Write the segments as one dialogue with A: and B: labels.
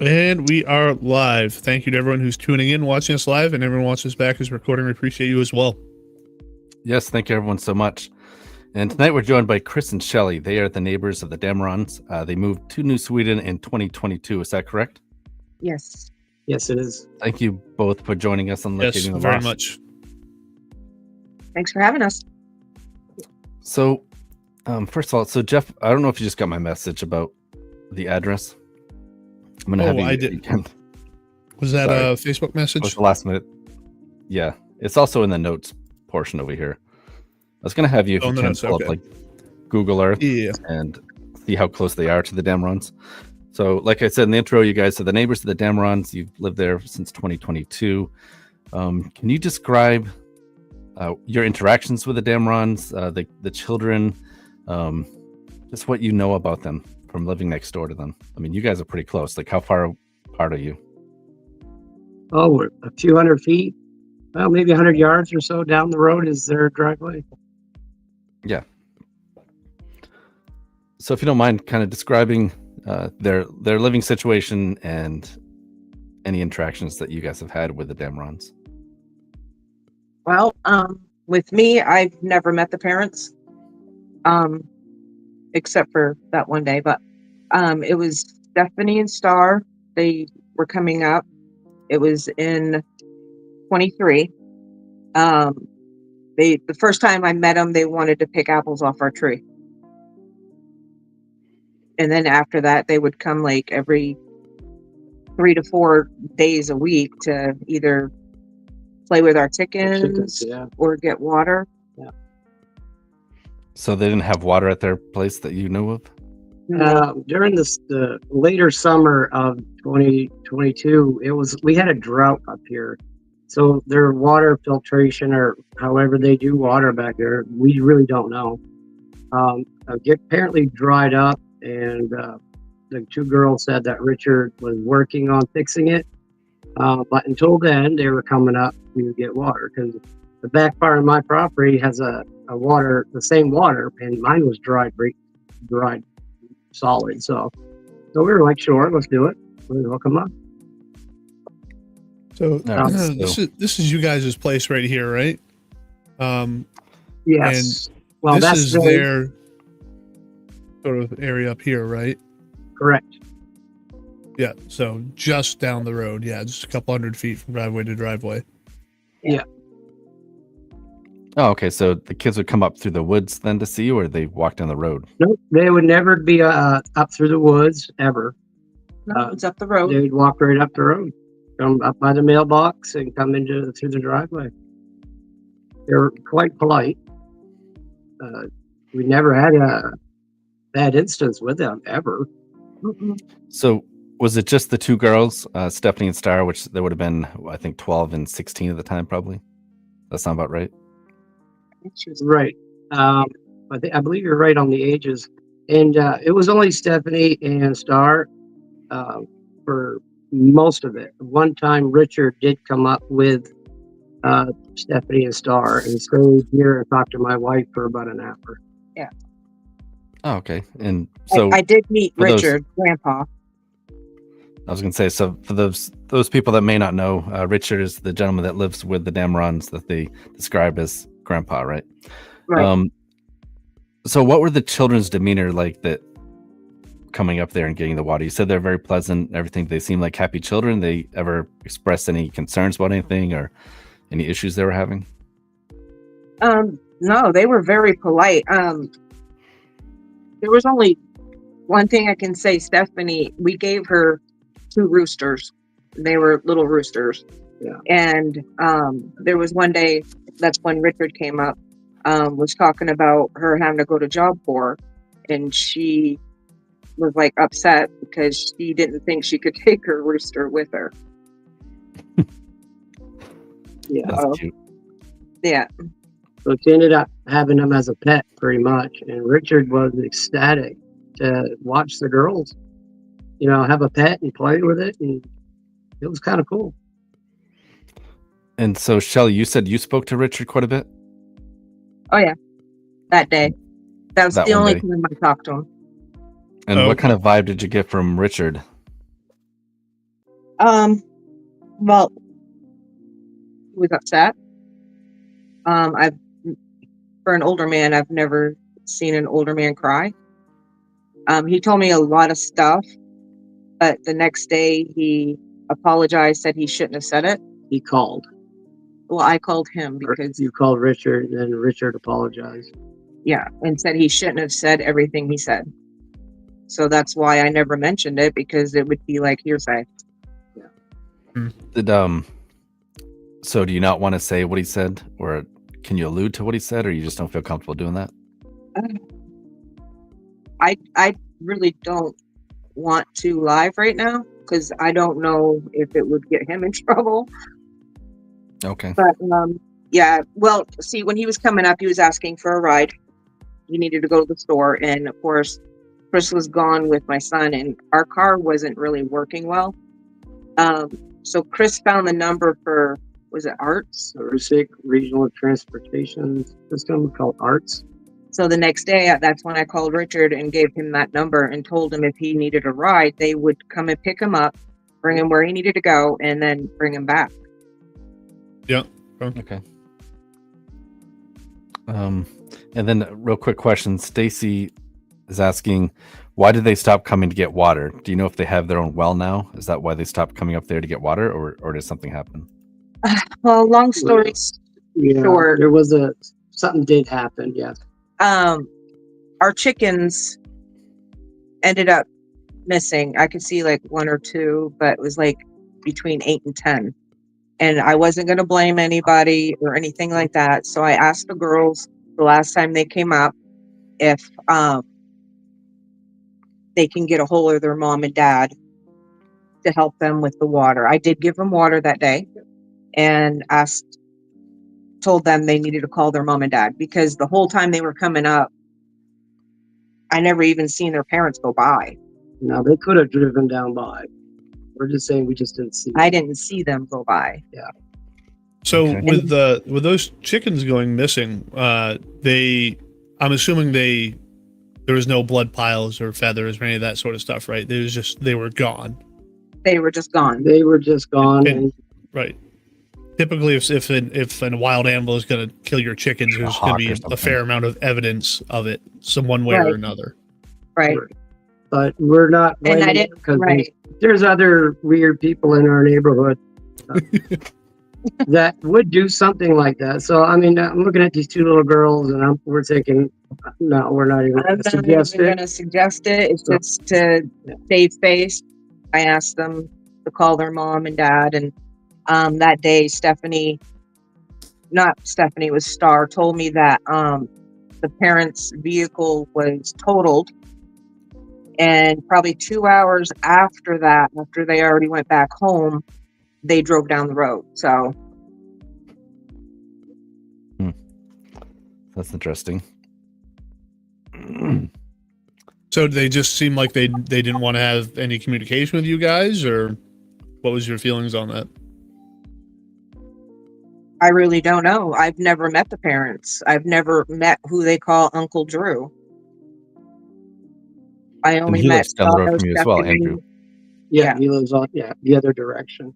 A: And we are live. Thank you to everyone who's tuning in, watching us live, and everyone watching us back as recording. We appreciate you as well.
B: Yes, thank you everyone so much. And tonight we're joined by Chris and Shelly. They are the neighbors of the Damrons. They moved to New Sweden in 2022. Is that correct?
C: Yes.
D: Yes, it is.
B: Thank you both for joining us on Locating the
A: Yes, very
B: Lost.
A: much.
C: Thanks for having us.
B: So, first of all, so Jeff, I don't know if you just got my message about the address. I'm gonna have you.
A: I did. Was that
B: Sorry.
A: a Facebook message?
B: It was the last minute. Yeah, it's also in the notes portion over here. I was gonna have you if you can pull up like Google Earth and see how close they are to the Damrons. So, like I said in the intro, you guys are the neighbors of the Damrons. You've lived there since 2022. Can you describe your interactions with the Damrons, the children, just what you know about them from living next door to them? I mean, you guys are pretty close. Like, how far apart are you?
D: Oh, we're a few hundred feet. Well, maybe 100 yards or so down the road is their driveway.
B: Yeah. So, if you don't mind, kind of describing their living situation and any interactions that you guys have had with the Damrons.
C: Well, with me, I've never met the parents, except for that one day. But it was Stefanie and Star. They were coming up. It was in 23. The first time I met them, they wanted to pick apples off our tree. And then after that, they would come like every 3 to 4 days a week to either play with our chickens or get water.
D: Yeah.
B: So they didn't have water at their place that you knew of?
D: During the later summer of 2022, we had a drought up here. So their water filtration, or however they do water back there, we really don't know. It apparently dried up, and the two girls said that Richard was working on fixing it. But until then, they were coming up to get water, because the back part of my property has a water, the same water, and mine was dried solid. So we were like, sure, let's do it. We'll hook them up.
A: So this is you guys' place right here, right?
D: Yes.
A: And
D: well,
A: this is their sort of area up here, right?
D: Correct.
A: Yeah. So just down the road. Yeah, just a couple 100 feet from driveway to driveway.
D: Yeah.
B: Oh, okay. So the kids would come up through the woods then to see you, or they walk down the road?
D: Nope, they would never be up through the woods ever.
C: No, it's up the road.
D: They would walk right up the road, come up by the mailbox and come through the driveway. They were quite polite. We never had a bad instance with them ever.
C: Mm-mm.
B: So was it just the two girls, Stefanie and Star, which there would have been, I think, 12 and 16 at the time, probably? That sound about right?
D: Right. I believe you're right on the ages. And it was only Stefanie and Star for most of it. One time, Richard did come up with Stefanie and Star and stayed here and talked to my wife for about an hour.
C: Yeah.
B: Oh, okay. And so
C: I did meet Richard, Grandpa.
B: I was going to say, so for those people that may not know, Richard is the gentleman that lives with the Damrons that they describe as Grandpa, right?
C: Right.
B: So what were the children's demeanor like that coming up there and getting the water? You said they're very pleasant, everything. They seem like happy children. They ever expressed any concerns about anything or any issues they were having?
C: No, they were very polite. There was only one thing I can say. Stefanie, we gave her 2 roosters. They were little roosters.
D: Yeah.
C: And there was one day, that's when Richard came up, was talking about her having to go to Job Corps, and she was like upset because she didn't think she could take her rooster with her.
D: Yeah.
B: That's cute.
C: Yeah.
D: So she ended up having him as a pet pretty much. And Richard was ecstatic to watch the girls, have a pet and play with it. And it was kind of cool.
B: And so, Shelly, you said you spoke to Richard quite a bit?
C: Oh, yeah. That day. That was the only time I talked to him.
B: And what kind of vibe did you get from Richard?
C: Well, he was upset. I've for an older man, I've never seen an older man cry. He told me a lot of stuff, but the next day he apologized, said he shouldn't have said it.
D: He called.
C: Well, I called him because
D: you called Richard, and then Richard apologized.
C: Yeah, and said he shouldn't have said everything he said. So that's why I never mentioned it, because it would be like hearsay.
D: Yeah.
B: Did so do you not want to say what he said, or can you allude to what he said, or you just don't feel comfortable doing that?
C: I really don't want to live right now, because I don't know if it would get him in trouble.
B: Okay.
C: But yeah, well, see, when he was coming up, he was asking for a ride. He needed to go to the store, and of course, Chris was gone with my son, and our car wasn't really working well. So Chris found the number for, was it ARTS?
D: Rustic Regional Transportation System, called ARTS.
C: So the next day, that's when I called Richard and gave him that number and told him if he needed a ride, they would come and pick him up, bring him where he needed to go, and then bring him back.
A: Yeah.
B: Okay. And then real quick question. Stacy is asking, why did they stop coming to get water? Do you know if they have their own well now? Is that why they stopped coming up there to get water, or did something happen?
C: Well, long story short,
D: there was something did happen. Yes.
C: Our chickens ended up missing. I could see like 1 or 2, but it was like between 8 and 10. And I wasn't going to blame anybody or anything like that. So I asked the girls the last time they came up if they can get a hold of their mom and dad to help them with the water. I did give them water that day, and told them they needed to call their mom and dad, because the whole time they were coming up, I never even seen their parents go by.
D: No, they could have driven down by. We're just saying we just didn't see them.
C: I didn't see them go by.
D: Yeah.
A: So
B: Okay.
A: with those chickens going missing, I'm assuming there was no blood piles or feathers or any of that sort of stuff, right? They were gone.
C: They were just gone.
D: They were just gone.
A: Right. Typically, if a wild animal is going to kill your chickens, there's going to be a fair amount of evidence of it, one way or another.
C: Right.
D: But we're not.
C: And I didn't.
D: Because
C: right.
D: there's other weird people in our neighborhood that would do something like that. So I mean, I'm looking at these 2 little girls, and we're thinking, no, we're not even going to suggest it.
C: I'm going to suggest it. It's just to save face. I asked them to call their mom and dad, and that day, was Star, told me that the parents' vehicle was totaled, and probably 2 hours after that, after they already went back home, they drove down the road. So
B: That's interesting.
A: So they just seemed like they didn't want to have any communication with you guys, or what was your feelings on that?
C: I really don't know. I've never met the parents. I've never met who they call Uncle Drew. I only met
B: down the road from you as well, Andrew.
D: Yeah, he lives on the other direction.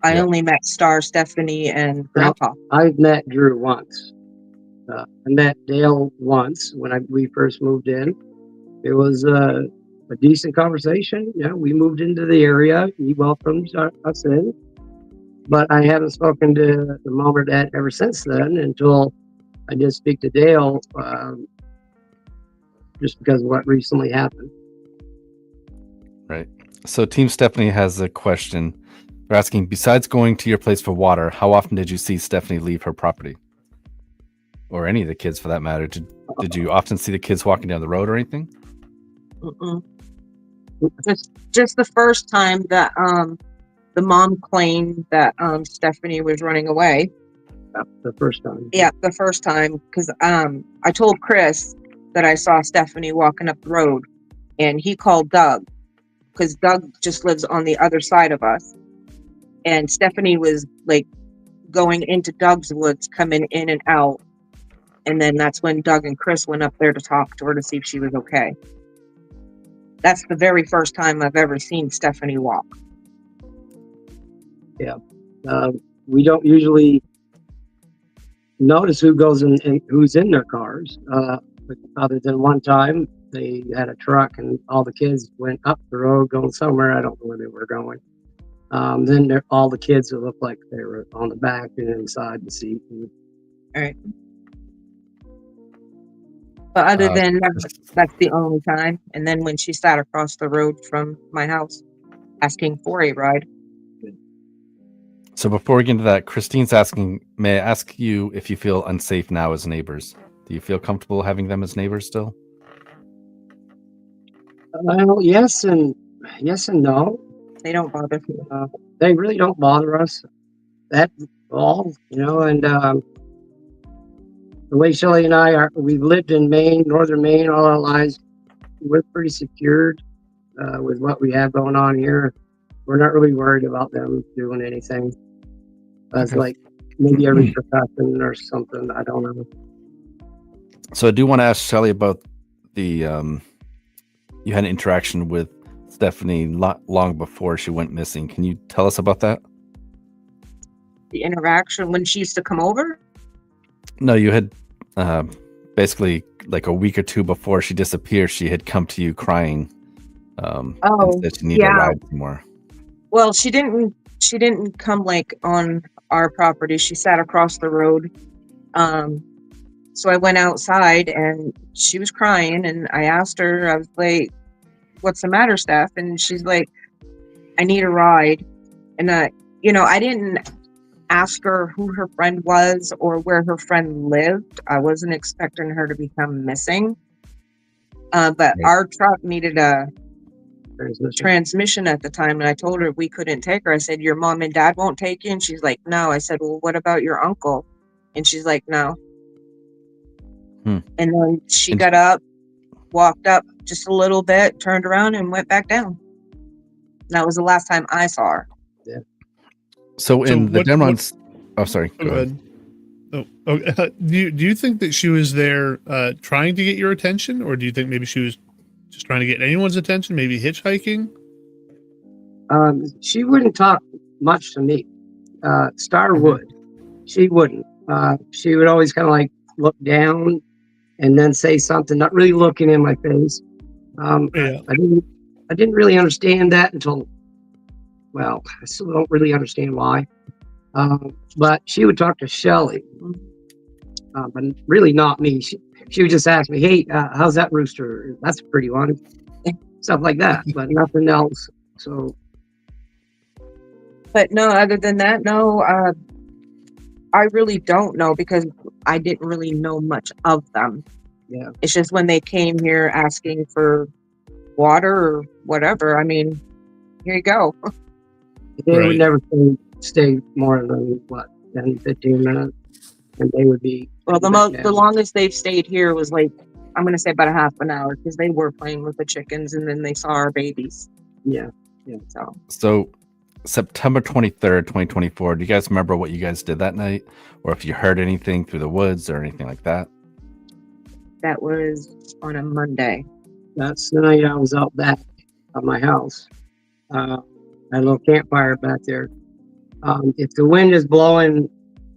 C: I only met Star, Stephanie, and Grandpa.
D: I've met Drew once. I met Dale once when we first moved in. It was a decent conversation. Yeah, we moved into the area. He welcomed us in. But I haven't spoken to the mom or dad ever since then, until I did speak to Dale, just because of what recently happened.
B: Right. So Team Stephanie has a question. They're asking, besides going to your place for water, how often did you see Stephanie leave her property? Or any of the kids, for that matter. Did you often see the kids walking down the road or anything?
C: Mm-mm. Just the first time that the mom claimed that Stephanie was running away.
D: The first time.
C: Yeah, the first time, because I told Chris that I saw Stephanie walking up the road, and he called Doug, because Doug just lives on the other side of us, and Stephanie was like going into Doug's woods, coming in and out, and then that's when Doug and Chris went up there to talk to her to see if she was okay. That's the very first time I've ever seen Stephanie walk.
D: Yeah. We don't usually notice who goes in and who's in their cars. Other than one time, they had a truck and all the kids went up the road going somewhere. I don't know where they were going. Then all the kids would look like they were on the back and inside the seat.
C: All right. But other than that, that's the only time. And then when she sat across the road from my house asking for a ride.
B: So before we get into that, Christine's asking, may I ask you if you feel unsafe now as neighbors? Do you feel comfortable having them as neighbors still?
D: Well, yes and no.
C: They don't bother me.
D: They really don't bother us at all, and the way Shelly and I are, we've lived in Maine, northern Maine all our lives. We're pretty secured with what we have going on here. We're not really worried about them doing anything. It's like maybe a repercussion or something. I don't know.
B: So I do want to ask Shelly about the you had an interaction with Stefanie long before she went missing. Can you tell us about that?
C: The interaction when she used to come over?
B: No, you had basically like a week or two before she disappeared, she had come to you crying. And said she needed a ride more.
C: Well, she didn't come like on our property. She sat across the road. So I went outside and she was crying and I asked her, I was like, what's the matter, Steph? And she's like, I need a ride. And I didn't ask her who her friend was or where her friend lived. I wasn't expecting her to become missing. But our truck needed a transmission at the time, and I told her we couldn't take her. I said, your mom and dad won't take you? And she's like, no. I said, well, what about your uncle? And she's like, no. And then she got up, walked up just a little bit, turned around and went back down. And that was the last time I saw her.
D: Yeah.
B: So in the Damrons, oh, sorry.
A: Go ahead. Do you think that she was there trying to get your attention, or do you think maybe she was just trying to get anyone's attention, maybe hitchhiking?
D: She wouldn't talk much to me. Star would. She wouldn't. She would always kind of like look down and then say something, not really looking in my face. I didn't really understand that until, well, I still don't really understand why. But she would talk to Shelly, but really not me. She would just ask me, hey, how's that rooster? That's a pretty one. Stuff like that, but nothing else. So.
C: But no, other than that, no, I really don't know because I didn't really know much of them.
D: Yeah.
C: It's just when they came here asking for water or whatever. I mean, here you go.
D: They would never stay more than 10, 15 minutes. And they would be.
C: Well, the longest they've stayed here was like, I'm going to say about a half an hour because they were playing with the chickens and then they saw our babies.
D: Yeah.
B: So September 23rd, 2024, do you guys remember what you guys did that night? Or if you heard anything through the woods or anything like that?
C: That was on a Monday.
D: That's the night I was out back of my house. I had a little campfire back there. If the wind is blowing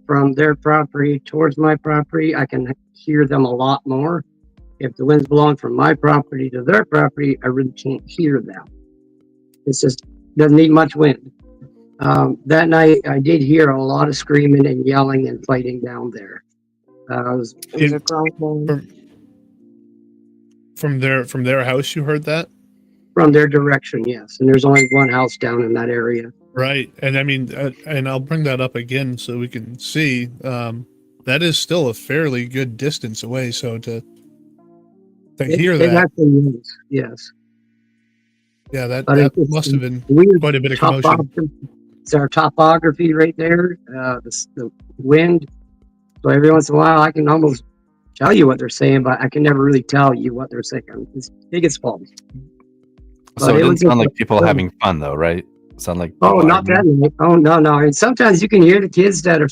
D: from their property towards my property, I can hear them a lot more. If the wind's blowing from my property to their property, I really can't hear them. It's just doesn't need much wind. That night, I did hear a lot of screaming and yelling and fighting down there. It was a problem.
A: From their house, you heard that?
D: From their direction, yes. And there's only one house down in that area.
A: Right. And I mean, and I'll bring that up again so we can see. That is still a fairly good distance away. So to hear that.
D: Yes.
A: Yeah, that must have been quite a bit of commotion.
D: It's our topography right there, the wind. So every once in a while, I can almost tell you what they're saying, but I can never really tell you what they're saying. It's biggest fault.
B: So it didn't sound like people having fun, though, right? Sound like
D: not that. Oh no! And sometimes you can hear the kids that are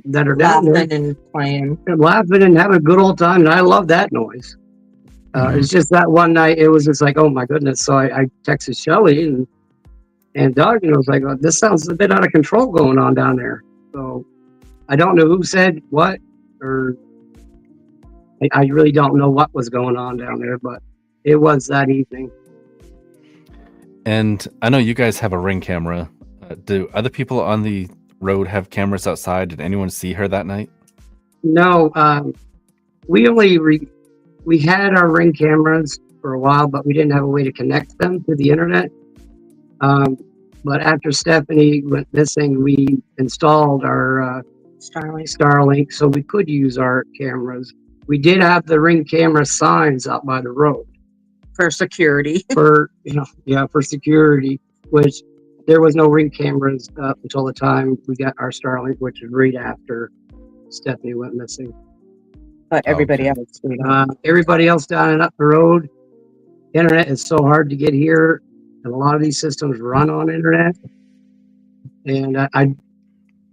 D: that are down there
C: and playing,
D: and laughing and having a good old time, and I love that noise. It's just that one night, it was just like, oh my goodness! So I texted Shelly, and And Doug was like, oh, this sounds a bit out of control going on down there. So I don't know who said what, or I really don't know what was going on down there, but it was that evening.
B: And I know you guys have a Ring camera. Do other people on the road have cameras outside? Did anyone see her that night?
D: No, we only we had our Ring cameras for a while, but we didn't have a way to connect them to the internet. But after Stefanie went missing, we installed our Starlink, so we could use our cameras. We did have the Ring camera signs out by the road
C: for security.
D: For security, which there was no Ring cameras up until the time we got our Starlink, which was right after Stefanie went missing.
C: But everybody else,
D: everybody else down and up the road, internet is so hard to get here, and a lot of these systems run on internet. And I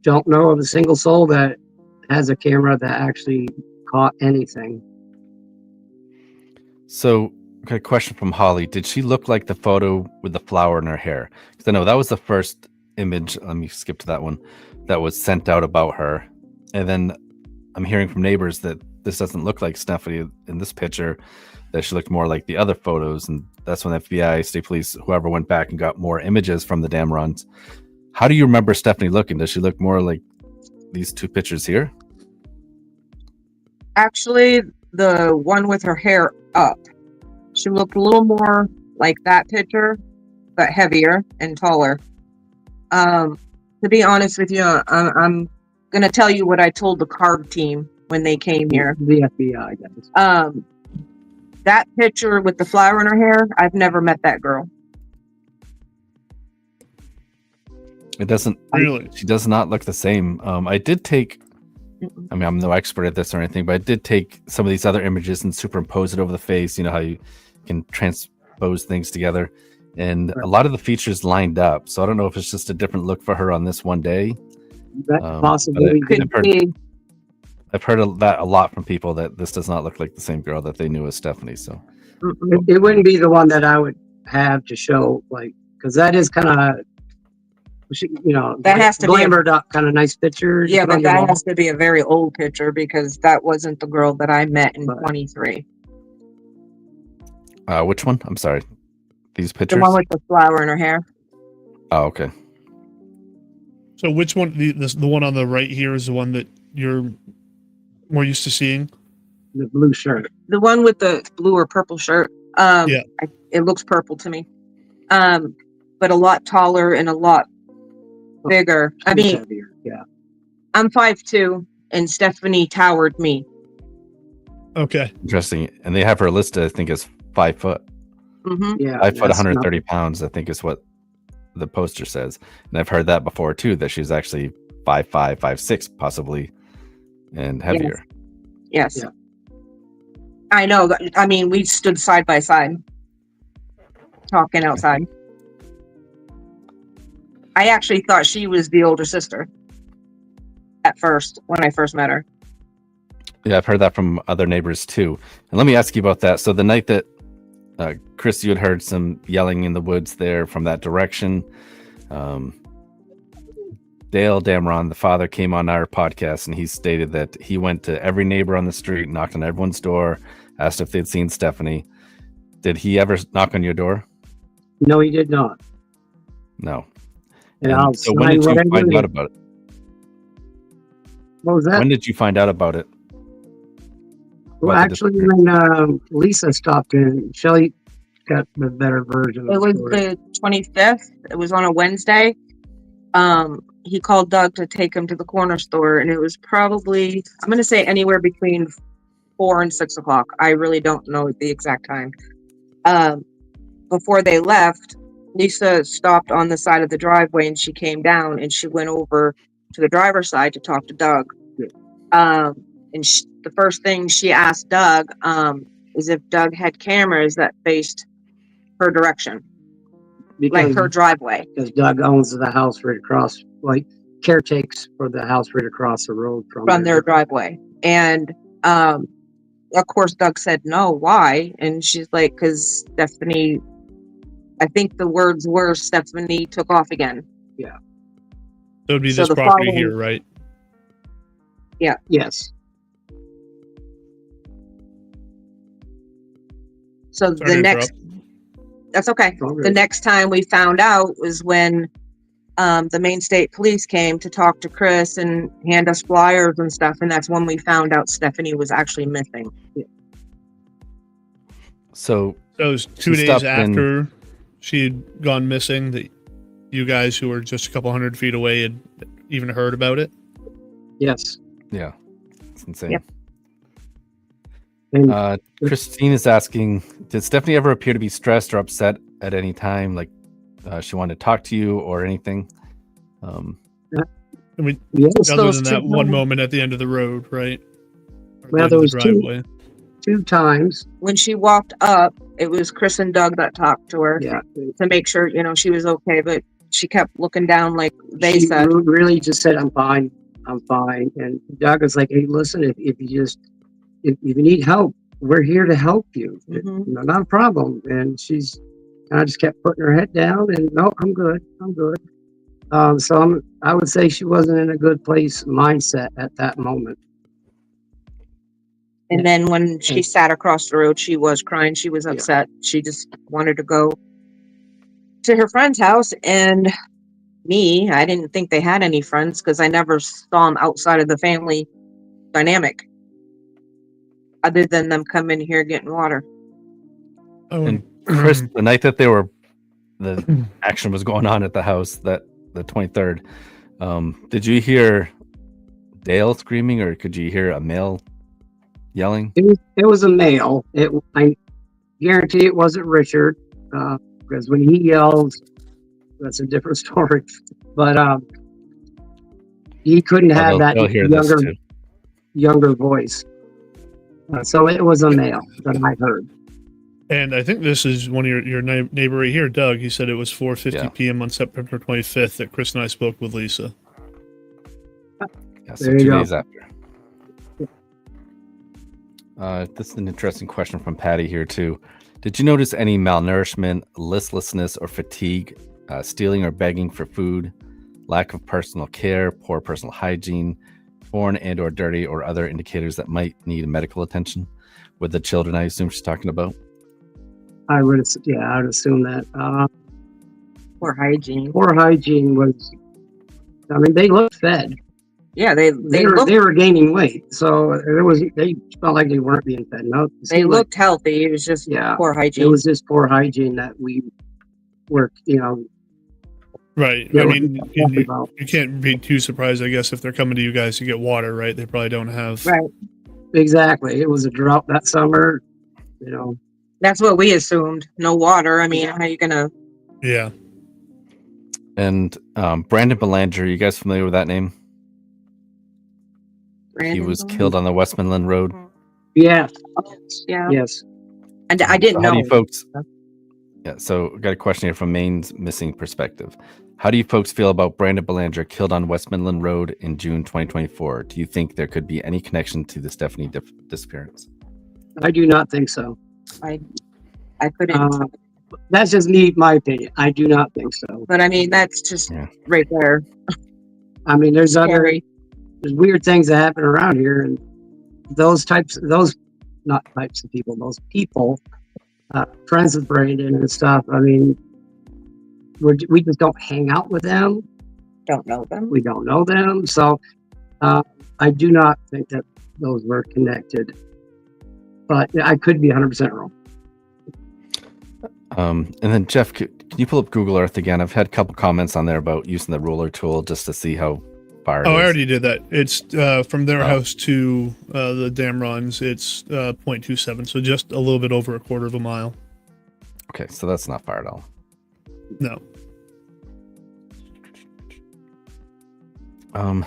D: don't know of a single soul that has a camera that actually caught anything.
B: So, okay, question from Holly: did she look like the photo with the flower in her hair? Because I know that was the first image. Let me skip to that one that was sent out about her, and then I'm hearing from neighbors that this doesn't look like Stefanie in this picture, that she looked more like the other photos. And that's when the FBI, state police, whoever went back and got more images from the Damrons. How do you remember Stefanie looking? Does she look more like these two pictures here?
C: Actually, the one with her hair up, she looked a little more like that picture, but heavier and taller. To be honest with you, I'm going to tell you what I told the card team when they came here.
D: The FBI guys.
C: That picture with the flower in her hair, I've never met that girl.
B: It doesn't really. She does not look the same. I did take, I mean, I'm no expert at this or anything, but I did take some of these other images and superimpose it over the face. You know how you can transpose things together, and a lot of the features lined up. So I don't know if it's just a different look for her on this one day.
D: That possibly
C: could be.
B: I've heard that a lot from people, that this does not look like the same girl that they knew as Stefanie. So
D: it wouldn't be the one that I would have to show, like, because that is kind of, you know,
C: that has to
D: glamored up kind of nice picture.
C: Yeah, but that has to be a very old picture, because that wasn't the girl that I met in 23.
B: Which one? I'm sorry. These pictures?
C: The one with the flower in her hair.
B: Oh, okay.
A: So which one? The one on the right here is the one that you're more used to seeing?
D: The blue shirt.
C: The one with the blue or purple shirt.
A: Yeah.
C: It looks purple to me. But a lot taller and a lot bigger. I mean,
D: heavier. Yeah.
C: I'm 5'2", and Stefanie towered me.
A: Okay.
B: Interesting. And they have her listed, I think, as 5 foot.
C: Mm-hmm.
D: Yeah.
B: 5 foot, 130 pounds, I think is what the poster says. And I've heard that before too, that she's actually 5'5", 5'6", possibly, and heavier.
C: Yes.
D: Yeah.
C: I know. I mean, we stood side by side, talking outside. I actually thought she was the older sister at first, when I first met her.
B: Yeah, I've heard that from other neighbors too. And let me ask you about that. So the night that Chris, you had heard some yelling in the woods there from that direction. Dale Damron, the father, came on our podcast, and he stated that he went to every neighbor on the street, knocked on everyone's door, asked if they'd seen Stefanie. Did he ever knock on your door?
D: No, he did not.
B: No.
D: And
B: so when did you find out about it?
D: What was that?
B: When did you find out about it?
D: Well, actually, when Lisa stopped in, Shelly got the better version.
C: It was the 25th. It was on a Wednesday. He called Doug to take him to the corner store, and it was probably, I'm going to say, anywhere between 4 and 6 o'clock. I really don't know the exact time. Before they left, Lisa stopped on the side of the driveway, and she came down, and she went over to the driver's side to talk to Doug. And the first thing she asked Doug is if Doug had cameras that faced her direction, like her driveway.
D: Because Doug owns the house right across, like, caretakes for the house right across the road from
C: their driveway. And of course, Doug said no. Why? And she's like, because Stefanie, I think the words were Stefanie took off again.
D: Yeah.
A: So it'd be
C: So
A: this
C: the
A: property
C: following-
A: here, right?
C: Yeah.
D: Yes.
C: So
A: Sorry
C: the
A: to
C: next, that's okay.
D: All
C: The
D: good.
C: next time we found out was when the Maine State Police came to talk to Chris and hand us flyers and stuff, and that's when we found out Stefanie was actually missing.
B: So
A: So it was 2
B: She
A: days
B: stopped in-
A: after she had gone missing that you guys who were just a couple hundred feet away had even heard about it.
D: Yes.
B: yeah, it's insane.
C: Yep.
D: And
B: Christine is asking, did Stefanie ever appear to be stressed or upset at any time? Like she wanted to talk to you or anything?
A: I mean,
D: yes,
A: other
C: those
A: than
C: two
A: that one
C: moments.
A: moment at the end of the road, right? Or
D: Well,
A: the
D: there
A: end of
D: was
A: the
D: two-
A: driveway.
D: 2 times.
C: When she walked up, it was Chris and Doug that talked to her
D: Yeah.
C: to make sure, she was okay, but she kept looking down like they
D: She
C: said.
D: really just said, I'm fine. I'm fine. And Doug was like, hey, listen, if you need help, we're here to help you.
C: Mhm.
D: Not a problem. And she's kind of just kept putting her head down and no, I'm good. I'm good. So I would say she wasn't in a good place mindset at that moment.
C: And then when she sat across the road, she was crying. She was upset. She just wanted to go to her friend's house. And I didn't think they had any friends because I never saw them outside of the family dynamic, other than them coming here getting water.
A: Oh,
B: And Chris, the night that the action was going on at the house, that the 23rd, did you hear Dale screaming or could you hear a male yelling?
D: It was a male. I guarantee it wasn't Richard, because when he yells, that's a different story. But he couldn't have that
B: They'll hear this too.
D: younger voice. So it was a male that I heard.
A: and I think this is one of your neighbor right here, Doug. He said it was 4:50
B: Yeah.
A: p.m. on September 25th that Chris and I spoke with Lisa.
B: Yeah, so
D: There
B: 2
D: you go.
B: days after. This is an interesting question from Patty here too. Did you notice any malnourishment, listlessness, or fatigue, stealing or begging for food, lack of personal care, poor personal hygiene, torn and or dirty, or other indicators that might need medical attention? With the children, I assume she's talking about.
D: I would assume that.
C: Poor hygiene.
D: Poor hygiene was. I mean, they looked fed.
C: Yeah, they
D: They
C: looked
D: were gaining weight, so they felt like they weren't being fed. No,
C: they looked healthy. It was just poor
D: It
C: hygiene.
D: was just poor hygiene that we were,
A: Right.
D: Yeah,
A: I
D: we're
A: mean,
D: talking about.
A: you can't be too surprised, I guess, if they're coming to you guys to get water, right? They probably don't have.
C: Right.
D: Exactly. It was a drought that summer.
C: That's what we assumed. No water. I mean, how you gonna?
A: Yeah.
B: And Brandon Belanger, you guys familiar with that name? He
C: Brandon
B: was
C: Bowman?
B: killed on the Westmoreland Road.
D: Yeah.
C: Yeah.
D: Yes.
C: And I didn't
B: So how
C: know.
B: do you folks? Yeah, so we got a question here from Maine's missing perspective. How do you folks feel about Brandon Belanger killed on Westmoreland Road in June 2024? Do you think there could be any connection to the Stefanie disappearance?
D: I do not think so.
C: I couldn't.
D: That's just my opinion. I do not think so.
C: But I mean, that's just
B: Yeah.
C: right there.
D: I mean, there's
C: Scary.
D: weird things that happen around here, and those people, friends with Brandon and stuff. I mean, we just don't hang out with them.
C: Don't know them.
D: We don't know them, so I do not think that those were connected. But I could be 100% wrong.
B: And then Jeff, can you pull up Google Earth again? I've had a couple comments on there about using the ruler tool just to see how far it
A: Oh,
B: is.
A: I already did that. It's from their house to the Damrons. It's 0.27, so just a little bit over a quarter of a mile.
B: Okay, so that's not far at all.
A: No.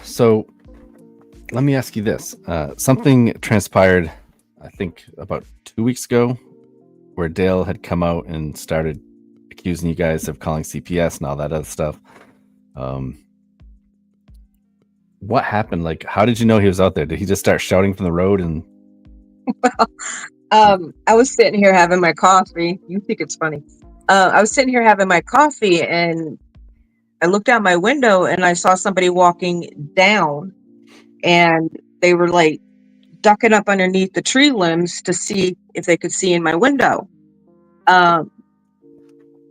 B: So let me ask you this. Something transpired, I think, about 2 weeks ago, where Dale had come out and started accusing you guys of calling CPS and all that other stuff. What happened? Like, how did you know he was out there? Did he just start shouting from the road? And
C: I was sitting here having my coffee. You think it's funny? I was sitting here having my coffee, and I looked out my window and I saw somebody walking down, and they were like ducking up underneath the tree limbs to see if they could see in my window.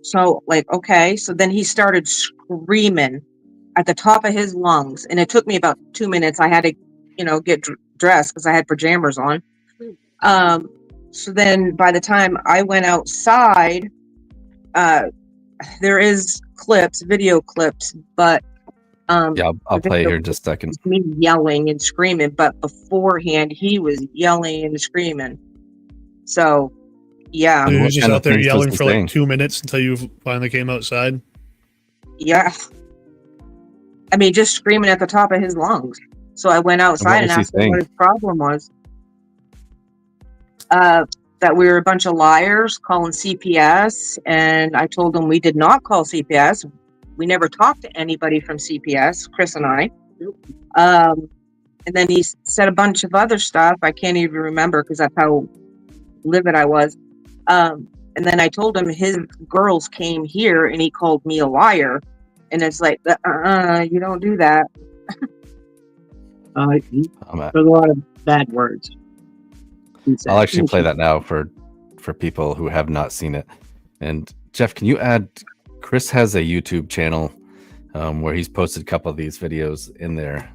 C: So like, okay. So then he started screaming at the top of his lungs, and it took me about 2 minutes. I had to, get dressed because I had pajamas on. So then by the time I went outside, there is video clips, but
B: yeah, I'll play here in just a second.
C: Me yelling and screaming, but beforehand he was yelling and screaming. So yeah,
A: he was just out there yelling for like 2 minutes until you finally came outside.
C: Yeah, I mean, just screaming at the top of his lungs. So I went outside and asked him what his problem was. That we were a bunch of liars calling CPS, and I told him we did not call CPS. We never talked to anybody from CPS, Chris and I. And then he said a bunch of other stuff. I can't even remember because that's how livid I was. And then I told him his girls came here and he called me a liar. And it's like, you don't do that.
D: There's a lot of bad words.
B: I'll actually play that now for people who have not seen it. And Jeff, can you add? Chris has a YouTube channel where he's posted a couple of these videos in there.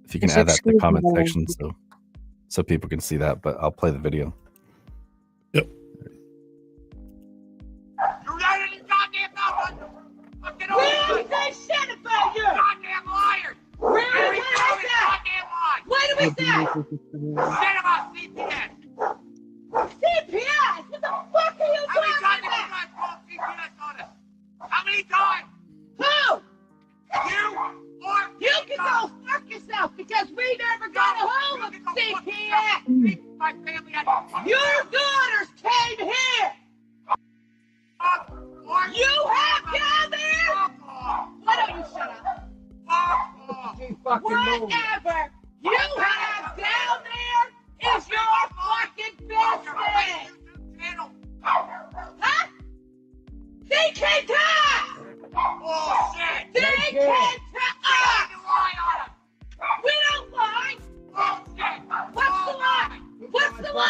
B: If you can add that to the comment section, so people can see that. But I'll play the video.
A: Yep.
E: You got any goddamn mouth? Fucking over. Say shit about you. Goddamn liars. Really? What do we say? Shit about CPS. CPS? What the fuck are you talking about? How many times have you guys called CPS on us? How many times? Who? You or you can go fuck yourself because we never got a hold of CPS. My family had your daughters came here. You have down there? Why don't you shut up? Whatever you have down there is your fucking business. Huh? They can't talk! Bullshit! They can't talk! We don't lie! Bullshit! What's the lie? What's the lie?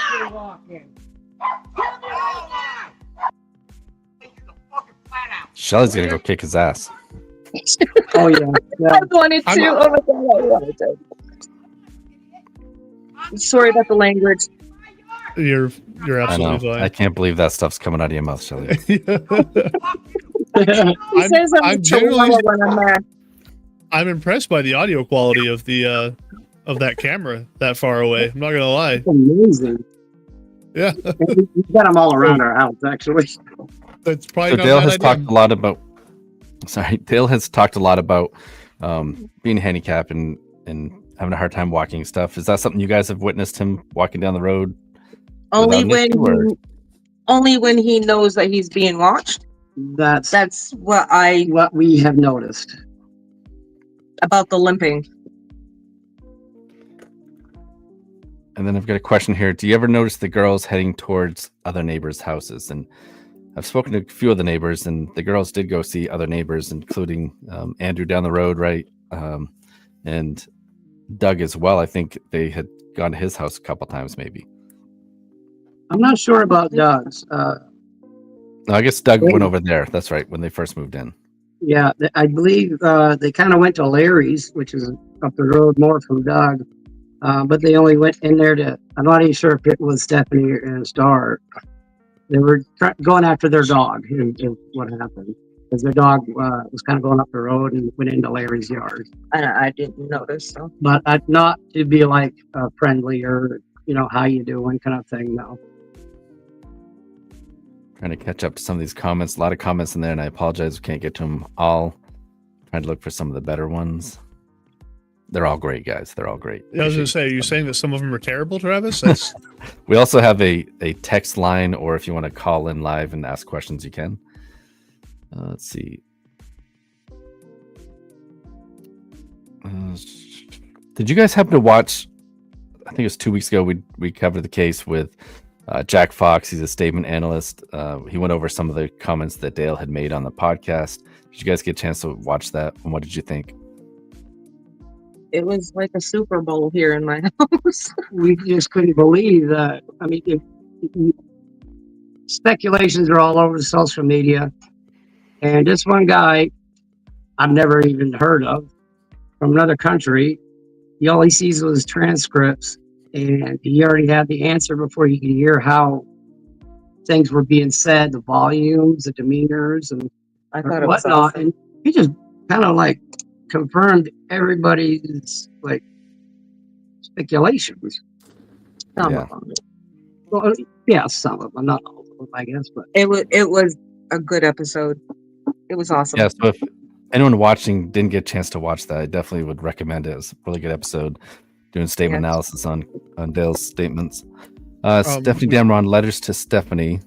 E: Tell me right now!
B: Shelly's gonna go kick his ass.
D: Oh yeah.
C: I wanted to. Oh my god, I wanted to. Sorry about the language.
A: You're absolutely fine.
B: I can't believe that stuff's coming out of your mouth, Shelly.
A: I'm impressed by the audio quality of the of that camera that far away. I'm not gonna lie.
D: That's amazing.
A: Yeah,
D: we've got them all around our house, actually.
A: That's probably.
B: So Dale has talked a lot about. Sorry, Dale has talked a lot about being handicapped and having a hard time walking and stuff. Is that something you guys have witnessed him walking down the road?
C: Only when he knows that he's being watched. That's what
D: we have noticed
C: about the limping.
B: And then I've got a question here. Do you ever notice the girls heading towards other neighbors' houses? And I've spoken to a few of the neighbors, and the girls did go see other neighbors, including Andrew down the road, right? And Doug as well. I think they had gone to his house a couple times, maybe.
D: I'm not sure about Doug's.
B: No, I guess Doug went over there. That's right, when they first moved in.
D: Yeah, I believe they kind of went to Larry's, which is up the road more from Doug. But they only went in there to, I'm not even sure if it was Stephanie and Star. They were going after their dog, is what happened. Because their dog was kind of going up the road and went into Larry's yard.
C: I didn't notice, so.
D: But not to be like friendly or, how you doing kind of thing, no.
B: Trying to catch up to some of these comments. A lot of comments in there, and I apologize. We can't get to them all. Trying to look for some of the better ones. They're all great, guys. They're all great.
A: I was going to say, are you saying that some of them are terrible, Travis?
B: We also have a text line, or if you want to call in live and ask questions, you can. Let's see. Did you guys happen to watch? I think it was 2 weeks ago. We covered the case with Jack Fox, he's a statement analyst. He went over some of the comments that Dale had made on the podcast. Did you guys get a chance to watch that? And what did you think?
C: It was like a Super Bowl here in my house.
D: We just couldn't believe that. I mean, speculations are all over the social media. And this one guy I've never even heard of from another country, all he sees was transcripts, and he already had the answer before he could hear how things were being said, the volumes, the demeanors, and
C: I thought it
D: whatnot.
C: was awesome.
D: And he just kind of like confirmed everybody's like speculations.
C: Some
B: Yeah.
C: of them.
D: Well, yeah, some of them, not all of them, I guess. But
C: It was a good episode. It was awesome.
B: Yeah, so if anyone watching didn't get a chance to watch that, I definitely would recommend it. It's a really good episode doing statement
C: Yes.
B: analysis on Dale's statements. Stefanie Damron, letters to Stephanie.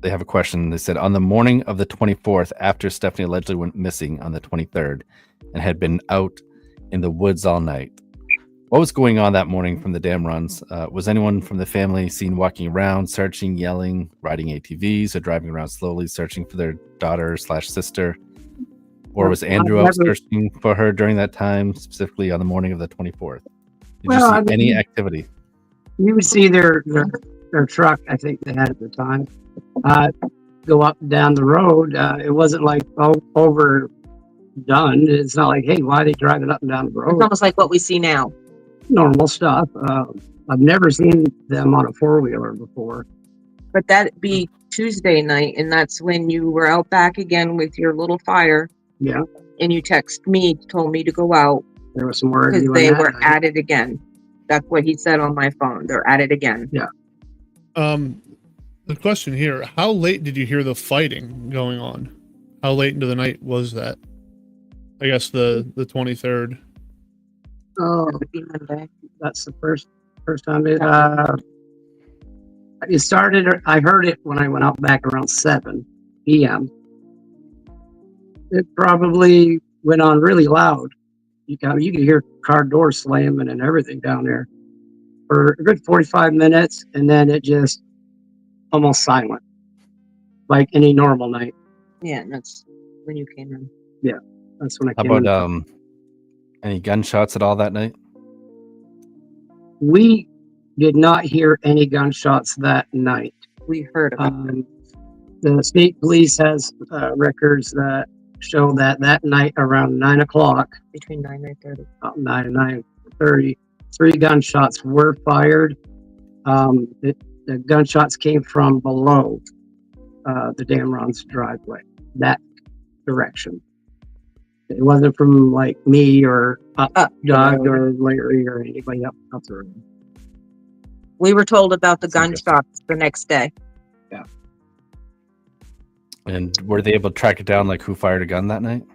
B: They have a question. They said, on the morning of the 24th, after Stephanie allegedly went missing on the 23rd and had been out in the woods all night, what was going on that morning from the Damrons? Was anyone from the family seen walking around, searching, yelling, riding ATVs, or driving around slowly, searching for their daughter/sister? Or was Andrew out searching for her during that time, specifically on the morning of the 24th? Did you see any activity?
D: You would see their truck, I think they had at the time, go up and down the road. It wasn't like overdone. It's not like, hey, why are they driving up and down the road?
C: It's almost like what we see now.
D: Normal stuff. I've never seen them on a four-wheeler before.
C: But that'd be Tuesday night, and that's when you were out back again with your little fire.
D: Yeah.
C: And you text me, told me to go out
D: There was some word
C: because they were at it again. That's what he said on my phone. They're at it again.
D: Yeah.
A: The question here: how late did you hear the fighting going on? How late into the night was that? I guess the 23rd.
D: Oh,
C: Monday.
D: that's the first time it started. I heard it when I went out back around 7 p.m. It probably went on really loud. You could hear car doors slamming and everything down there for a good 45 minutes, and then it just almost silent, like any normal night.
C: Yeah, and that's when you came in.
D: Yeah, that's when I
B: How
D: came in.
B: about any gunshots at all that night?
D: We did not hear any gunshots that night.
C: We heard about it.
D: The state police has records that show that night around 9 o'clock,
C: Between 9 and 9:30.
D: about 9 and 9:30, 3 gunshots were fired. The gunshots came from below the Damrons driveway, that direction. It wasn't from like me or Doug or Larry or anybody up the road.
C: We were told about the
B: That's interesting.
C: gunshots the next day.
D: Yeah.
B: And were they able to track it down, like who fired a gun that night?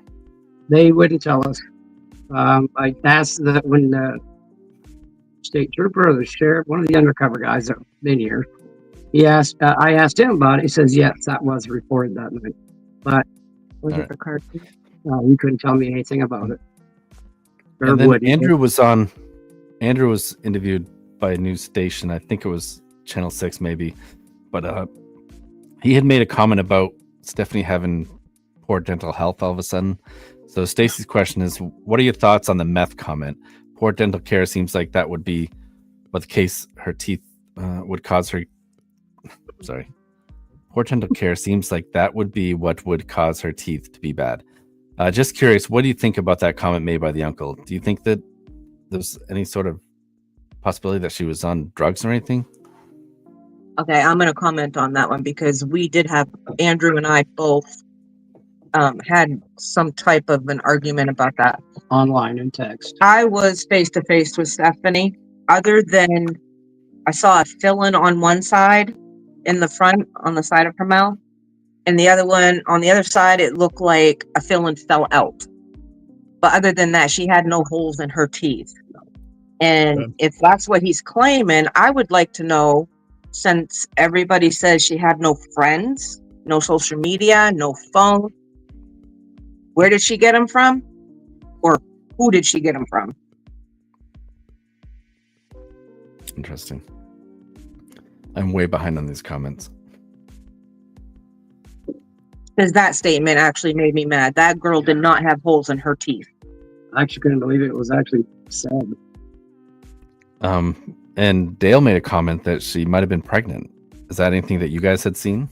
D: They wouldn't tell us. I asked that when the state trooper or the sheriff, one of the undercover guys that have been here, I asked him about it. He says, yes, that was reported that night. But
C: Was
B: All
C: it the Carsons?
D: he couldn't tell me anything about it. Or
B: And then
D: would he?
B: Andrew was interviewed by a news station. I think it was Channel 6 maybe. But he had made a comment about Stephanie having poor dental health all of a sudden. So Stacy's question is, what are your thoughts on the meth comment? Poor dental care seems like that would be what the case her teeth would cause her. Sorry. Poor dental care seems like that would be what would cause her teeth to be bad. Just curious, what do you think about that comment made by the uncle? Do you think that there's any sort of possibility that she was on drugs or anything?
C: Okay, I'm going to comment on that one because we did have, Andrew and I both had some type of an argument about that.
D: Online and text.
C: I was face to face with Stephanie. Other than I saw a fill-in on one side in the front, on the side of her mouth, and the other one on the other side, it looked like a fill-in fell out. But other than that, she had no holes in her teeth. And if that's what he's claiming, I would like to know, since everybody says she had no friends, no social media, no phone, where did she get them from? Or who did she get them from?
B: Interesting. I'm way behind on these comments.
C: Because that statement actually made me mad. That girl did not have holes in her teeth.
D: I actually couldn't believe it. It was actually sad.
B: And Dale made a comment that she might have been pregnant. Is that anything that you guys had seen?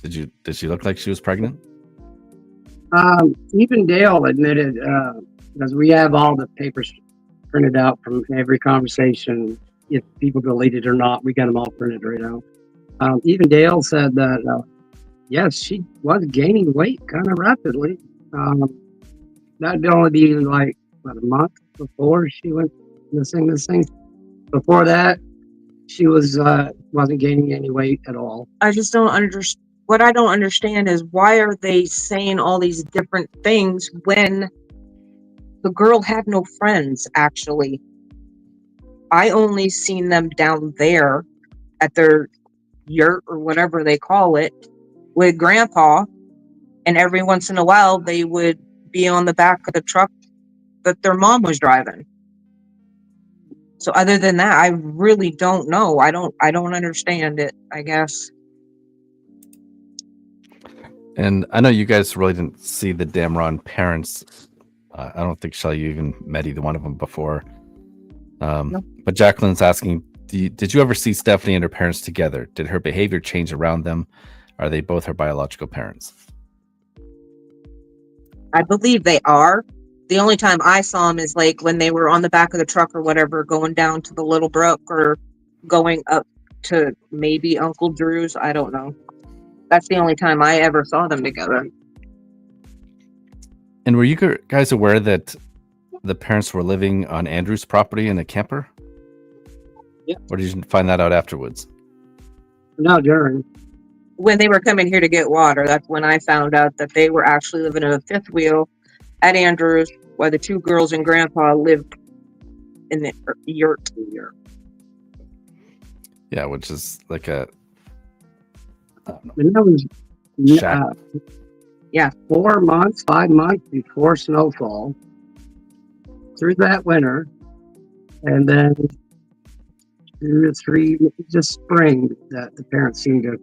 B: Did she look like she was pregnant?
D: Even Dale admitted, because we have all the papers printed out from every conversation. If people deleted or not, we got them all printed right now. Even Dale said that, yes, she was gaining weight kind of rapidly. That'd only be like a month before she went missing. Before that, she wasn't gaining any weight at all.
C: I just don't understand. What I don't understand is why are they saying all these different things when the girl had no friends, actually. I only seen them down there at their yurt or whatever they call it with Grandpa, and every once in a while they would be on the back of the truck that their mom was driving. So other than that, I really don't know. I don't understand it, I guess. And
B: I know you guys really didn't see the Damron parents. I don't think, Shelly, you even met either one of them before. No. But Jacqueline's asking, did you ever see Stefanie and her parents together? Did her behavior change around them? Are they both her biological parents?
C: I believe they are. The only time I saw them is like when they were on the back of the truck or whatever, going down to the Little Brook or going up to maybe Uncle Drew's. I don't know. That's the only time I ever saw them together.
B: And were you guys aware that the parents were living on Andrew's property in a camper?
D: Yeah.
B: Or did you find that out afterwards?
D: No, during.
C: When they were coming here to get water, that's when I found out that they were actually living in a fifth wheel at Andrew's, while the two girls and Grandpa lived in the yurt.
B: Yeah, which is like a...
D: And that was 4 months, 5 months before snowfall, through that winter, and then 2 to 3 just spring that the parents seemed to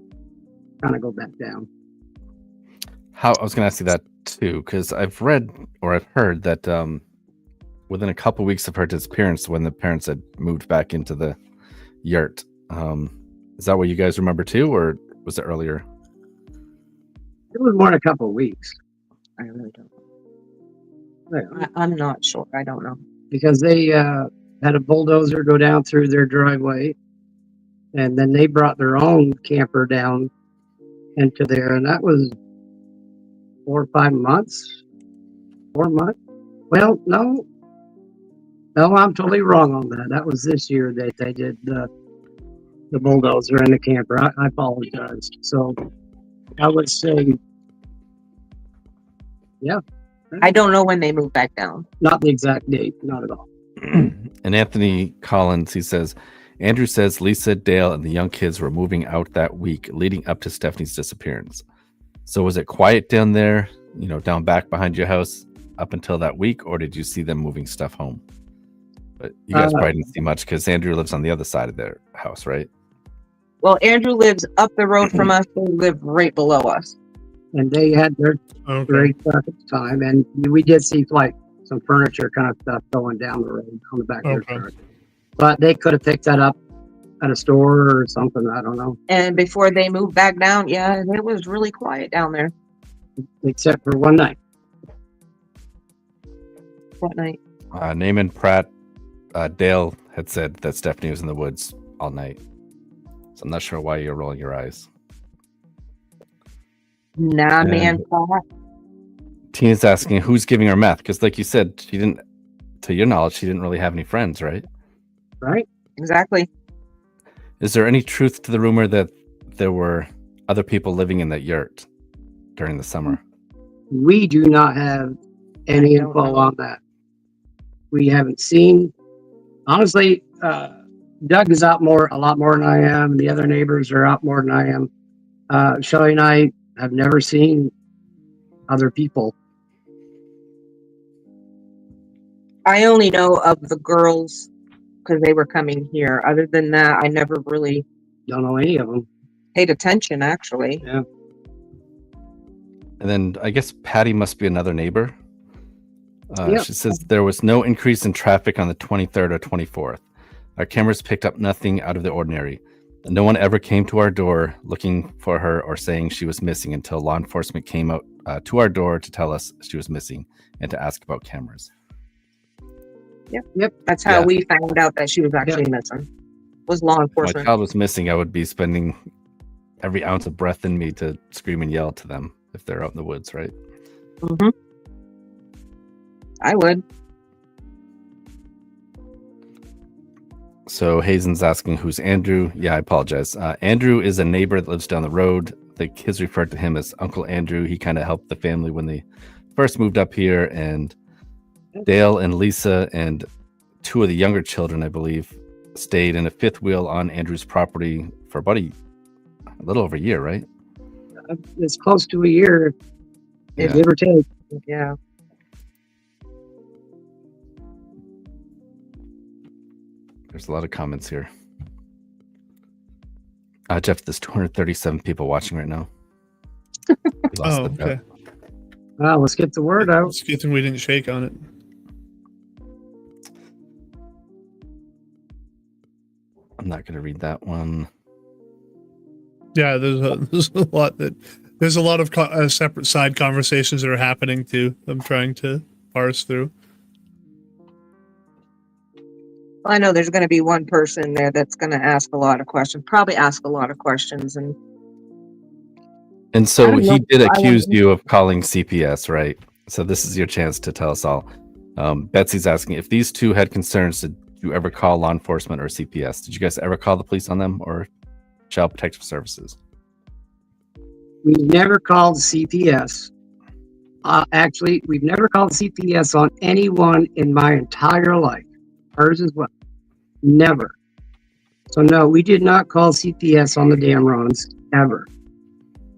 D: kind of go back down.
B: I was going to ask you that too, because I've read or I've heard that within a couple weeks of her disappearance, when the parents had moved back into the yurt, is that what you guys remember too, or was it earlier?
D: It was more than a couple of weeks.
C: I really don't know. I'm not sure. I don't know.
D: Because they had a bulldozer go down through their driveway, and then they brought their own camper down into there, and that was 4 or 5 months. 4 months? Well, no, I'm totally wrong on that. That was this year that they did the bulldozer and the camper. I apologize. So I would say, yeah.
C: I don't know when they moved back down.
D: Not the exact date, not at all.
B: And Anthony Collins, he says, Andrew says Lisa, Dale, and the young kids were moving out that week leading up to Stefanie's disappearance. So was it quiet down there, down back behind your house up until that week, or did you see them moving stuff home? But you guys probably didn't see much because Andrew lives on the other side of their house, right?
C: Well, Andrew lives up the road from us. They live right below us.
D: And they had their great stuff at the time. And we did see like some furniture kind of stuff going down the road on the back of their truck. But they could have picked that up at a store or something. I don't know. And
C: before they moved back down, yeah, it was really quiet down there.
D: Except for one night.
C: What night?
B: Naaman Pratt, Dale had said that Stefanie was in the woods all night. So I'm not sure why you're rolling your eyes.
C: Nah, man.
B: Tina's asking who's giving her meth, because like you said, she didn't, to your knowledge, she didn't really have any friends, right?
D: Right.
C: Exactly.
B: Is there any truth to the rumor that there were other people living in that yurt during the summer?
D: We do not have any info on that. We haven't seen. Honestly, Doug is out a lot more than I am. The other neighbors are out more than I am. Shelly and I have never seen other people.
C: I only know of the girls because they were coming here. Other than that, I never really
D: Don't know any of them.
C: Paid attention, actually.
D: Yeah.
B: And then I guess Patty must be another neighbor.
D: Yep.
B: She says there was no increase in traffic on the 23rd or 24th. Our cameras picked up nothing out of the ordinary. No one ever came to our door looking for her or saying she was missing until law enforcement came out to our door to tell us she was missing and to ask about cameras.
C: Yep. That's how we found out that she was actually missing. Was law
B: If
C: enforcement.
B: my child was missing, I would be spending every ounce of breath in me to scream and yell to them if they're out in the woods, right?
C: Mm-hmm. I would.
B: So Hazen's asking, who's Andrew? Yeah, I apologize. Andrew is a neighbor that lives down the road. The kids referred to him as Uncle Andrew. He kind of helped the family when they first moved up here. And Dale and Lisa and two of the younger children, I believe, stayed in a fifth wheel on Andrew's property for about a little over a year, right?
D: It's close to a year,
B: Yeah.
D: give or take.
C: Yeah.
B: There's a lot of comments here. Jeff, there's 237 people watching right now. We lost
A: Oh,
B: the bet.
A: okay.
D: Well, let's get the word out.
A: It's a good thing we didn't shake on it.
B: I'm not going to read that one.
A: Yeah, there's a lot of separate side conversations that are happening too. I'm trying to parse through.
C: I know there's going to be one person there that's going to ask a lot of questions, probably ask a lot of questions.
B: And so he did
C: I
B: accuse
C: wouldn't-
B: you of calling CPS, right? So this is your chance to tell us all. Betsy's asking, if these two had concerns, did you ever call law enforcement or CPS? Did you guys ever call the police on them or Child Protective Services?
D: We never called CPS. Actually, we've never called CPS on anyone in my entire life. Hers as well. Never. So no, we did not call CPS on the Damrons ever.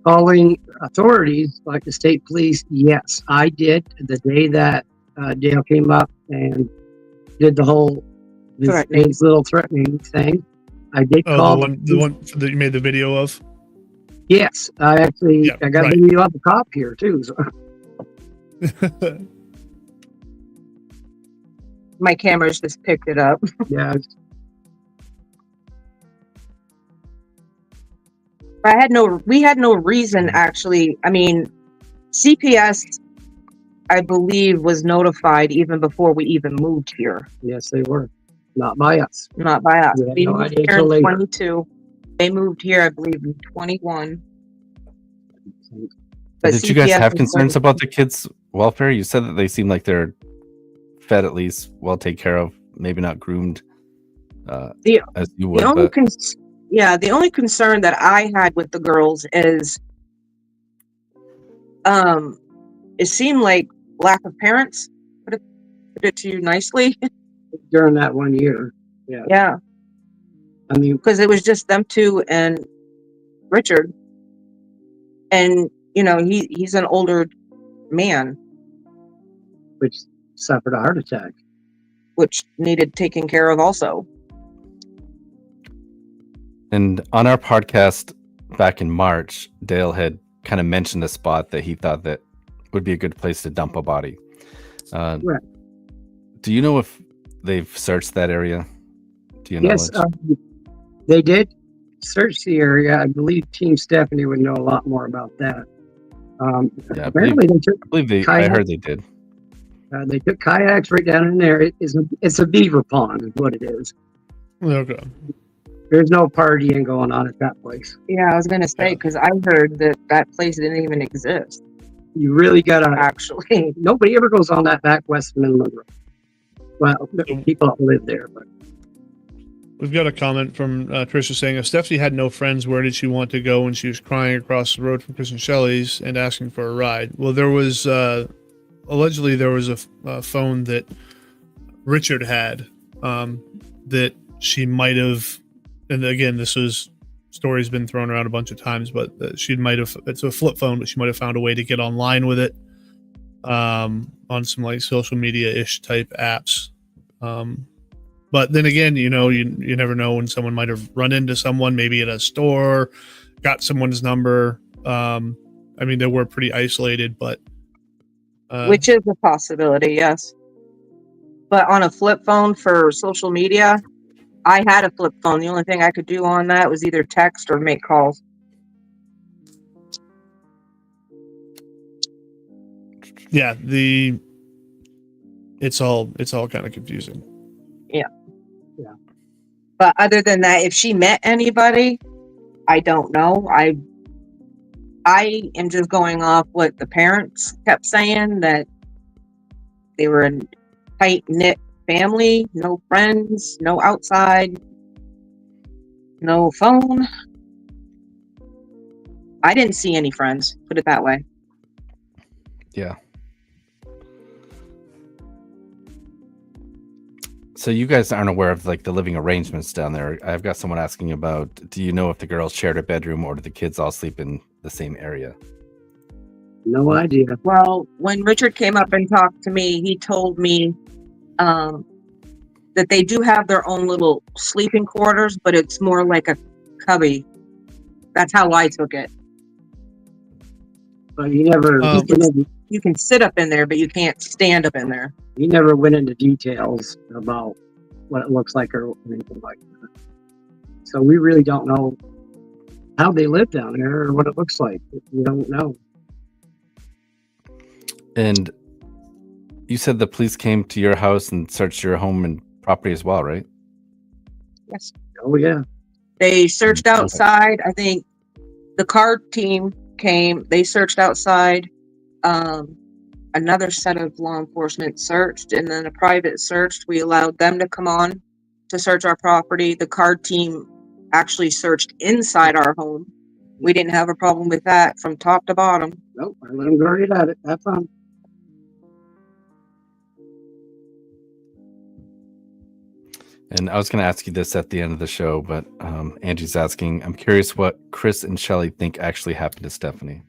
D: Calling authorities like the state police, yes, I did. The day that Dale came up and did the whole his little threatening thing, I did call
A: the one that you made the video of.
D: Yes, I got the video of the cop here too. So.
C: My cameras just picked it up.
D: Yeah.
C: We had no reason, actually. I mean, CPS, I believe, was notified even before we even moved here.
D: Yes, they were. Not by us.
C: Not by us. We
D: no
C: moved
D: idea
C: here
D: till
C: in
D: later.
C: 22. They moved here, I believe, in 21. But
B: Did you guys
C: CPS
B: have
C: was
B: concerns about the kids' welfare? You said that they seem like they're fed at least, well taken care of, maybe not groomed as you would.
C: The only concern that I had with the girls is it seemed like lack of parents, put it to you nicely.
D: During that 1 year. Yeah.
C: Yeah.
D: I mean,
C: because it was just them two and Richard. And, you know, he's an older man.
D: Which suffered a heart attack.
C: Which needed taken care of also.
B: And on our podcast back in March, Dale had kind of mentioned a spot that he thought that would be a good place to dump a body.
D: Right.
B: Do you know if they've searched that area? Do you know?
D: Yes, they did search the area. I believe Team Stefanie would know a lot more about that.
B: Yeah,
D: apparently
B: I heard they did.
D: They took kayaks right down in there. It's a beaver pond is what it is.
A: Okay.
D: There's no partying going on at that place.
C: Yeah, I was going to say, because I heard that place didn't even exist.
D: You really got to...
C: Actually.
D: Nobody ever goes on that back West Midland Road. Well, people that live there, but...
A: We've got a comment from Trisha saying, if Stephanie had no friends, where did she want to go when she was crying across the road from Chris and Shelly's and asking for a ride? Well, there was, allegedly there was a phone that Richard had that she might have, and again, story's been thrown around a bunch of times, but she might have, it's a flip phone, but she might have found a way to get online with it on some like social media-ish type apps. But then again, you never know when someone might have run into someone, maybe at a store, got someone's number. They were pretty isolated, but
C: which is a possibility, yes. But on a flip phone for social media, I had a flip phone. The only thing I could do on that was either text or make calls.
A: Yeah, it's all kind of confusing.
C: Yeah. But other than that, if she met anybody, I don't know. I am just going off what the parents kept saying, that they were a tight-knit family, no friends, no outside, no phone. I didn't see any friends, put it that way.
B: Yeah. So you guys aren't aware of like the living arrangements down there. I've got someone asking about, do you know if the girls shared a bedroom or do the kids all sleep in the same area?
D: No idea.
C: Well, when Richard came up and talked to me, he told me that they do have their own little sleeping quarters, but it's more like a cubby. That's how I took it.
D: But he never.
C: You can sit up in there, but you can't stand up in there.
D: He never went into details about what it looks like or anything like that. So we really don't know how they live down there or what it looks like. We don't know.
B: And you said the police came to your house and searched your home and property as well, right?
C: Yes.
D: Oh, yeah.
C: They searched outside. I think the car team came. They searched outside. Another set of law enforcement searched, and then a private searched. We allowed them to come on to search our property. The car team actually searched inside our home. We didn't have a problem with that from top to bottom.
D: Nope, I let them go right at it. Have fun.
B: And I was going to ask you this at the end of the show, but Angie's asking, I'm curious what Chris and Shelly think actually happened to Stefanie.